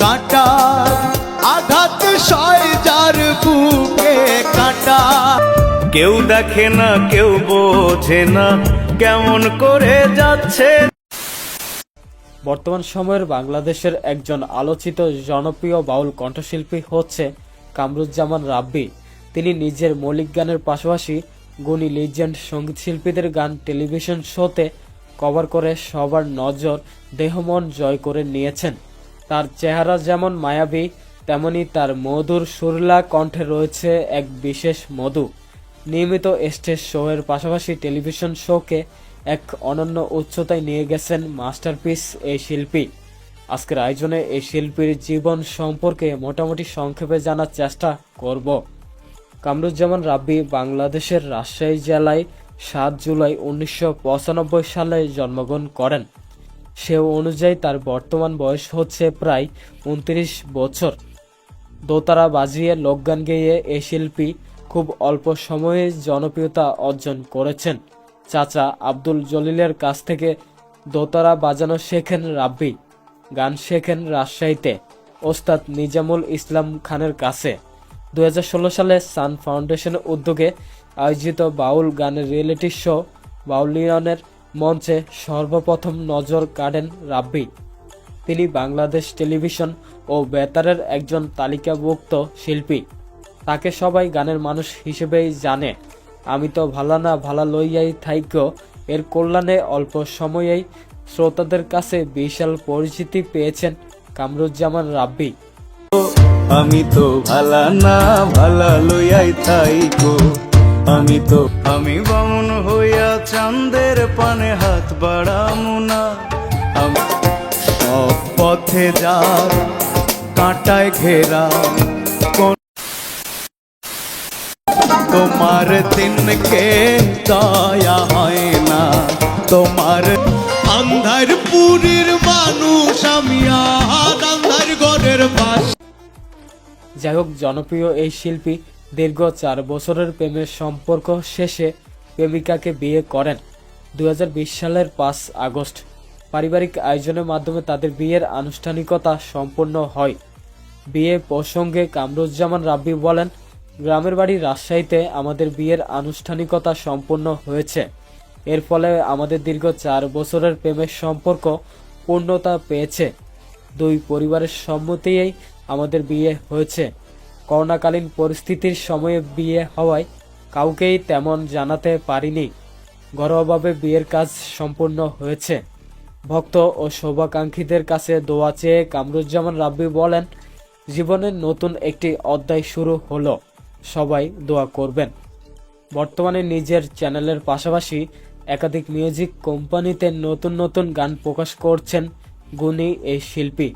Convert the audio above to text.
কাঁটা আঘাত সয় যার বুকে কাঁটা। কেউ দেখে না কেউ বোঝে না কেমন করে যাচ্ছে। বর্তমান সময়ের বাংলাদেশের একজন আলোচিত জনপ্রিয় বাউল কণ্ঠশিল্পী হচ্ছে কামরুজ্জামান রাব্বি। তিনি নিজের মৌলিক গানের পাশাপাশি গুণী লিজেন্ড সঙ্গীতশিল্পীদের গান টেলিভিশন শোতে কভার করে সবার নজর দেহমন জয় করে নিয়েছেন। তার চেহারা যেমন মায়াবী, তেমনি তার মধুর সুরলা কণ্ঠে রয়েছে এক বিশেষ মধু। নিয়মিত স্টেজ শোয়ের পাশাপাশি টেলিভিশন শোকে এক অনন্য উচ্চতায় নিয়ে গেছেন মাস্টারপিস এই শিল্পী। আজকের আয়োজনে এই শিল্পীর জীবন সম্পর্কে মোটামুটি সংক্ষেপে জানার চেষ্টা করব। কামরুজ্জামান রাব্বি বাংলাদেশের রাজশাহী জেলায় ৭ জুলাই ১৯৯৫ সালে জন্মগ্রহণ করেন। সে অনুযায়ী তার বর্তমান বয়স হচ্ছে প্রায় ২৯ বছর। দোতারা বাজিয়ে লোকগান গেয়ে এই শিল্পী খুব অল্প সময়ে জনপ্রিয়তা অর্জন করেছেন। চাচা আব্দুল জলিলের কাছ থেকে দোতারা বাজানো শেখেন রাব্বি। গান শেখেন রাজশাহীতে ওস্তাদ নিজামুল ইসলাম খানের কাছে। ২০১৬ সালে সান ফাউন্ডেশনের উদ্যোগে আয়োজিত বাউল গানের রিয়েলিটি শো বাউলিয়নের মঞ্চে সর্বপ্রথম নজর কাড়েন রাব্বি। তিনি বাংলাদেশ টেলিভিশন ও বেতারের একজন তালিকাভুক্ত শিল্পী। তাকে সবাই গানের মানুষ হিসেবেই জানে। আমি তো ভালা না ভালা লইয়াই থাইক এর কল্যাণে অল্প সময়েই শ্রোতাদের কাছে বিশাল পরিচিতি পেয়েছেন কামরুজ্জামান রাব্বি। আমি তো ভালা না ভালা লইয়াই থাইকো, আমি বামুন হইয়া চাঁদের পানে হাত বাড়ামু না। সব পথে যার কাঁটায় ঘেরা তোমার দিনকে দয়া হয় না। তোমার আন্ধার পুরীর মানুষ আমি আন্ধার ঘরের পাশ। যাই হোক, জনপ্রিয় এই শিল্পী দীর্ঘ ৪ বছরের প্রেমের সম্পর্ক শেষে প্রেমিকাকে বিয়ে করেন ২০২০ সালের ৫ আগস্ট। পারিবারিক আয়োজনের মাধ্যমে তাদের বিয়ের আনুষ্ঠানিকতা সম্পন্ন হয়। বিয়ে প্রসঙ্গে কামরুজ্জামান রাব্বি বলেন, গ্রামের বাড়ি রাজশাহীতে আমাদের বিয়ের আনুষ্ঠানিকতা সম্পন্ন হয়েছে। এর ফলে আমাদের দীর্ঘ ৪ বছরের প্রেমের সম্পর্ক পূর্ণতা পেয়েছে। দুই পরিবারের সম্মতিতেই আমাদের বিয়ে হয়েছে। করোনাকালীন পরিস্থিতির সময়ে বিয়ে হওয়ায় কাউকেই তেমন জানাতে পারিনি। ঘরোয়াভাবে বিয়ের কাজ সম্পূর্ণ হয়েছে। ভক্ত ও শুভাকাঙ্ক্ষীদের কাছে দোয়া চেয়ে কামরুজ্জামান রাব্বি বলেন, জীবনের নতুন একটি অধ্যায় শুরু হলো, সবাই দোয়া করবেন। বর্তমানে নিজের চ্যানেলের পাশাপাশি একাধিক মিউজিক কোম্পানিতে নতুন নতুন গান প্রকাশ করছেন গুণী এই শিল্পী।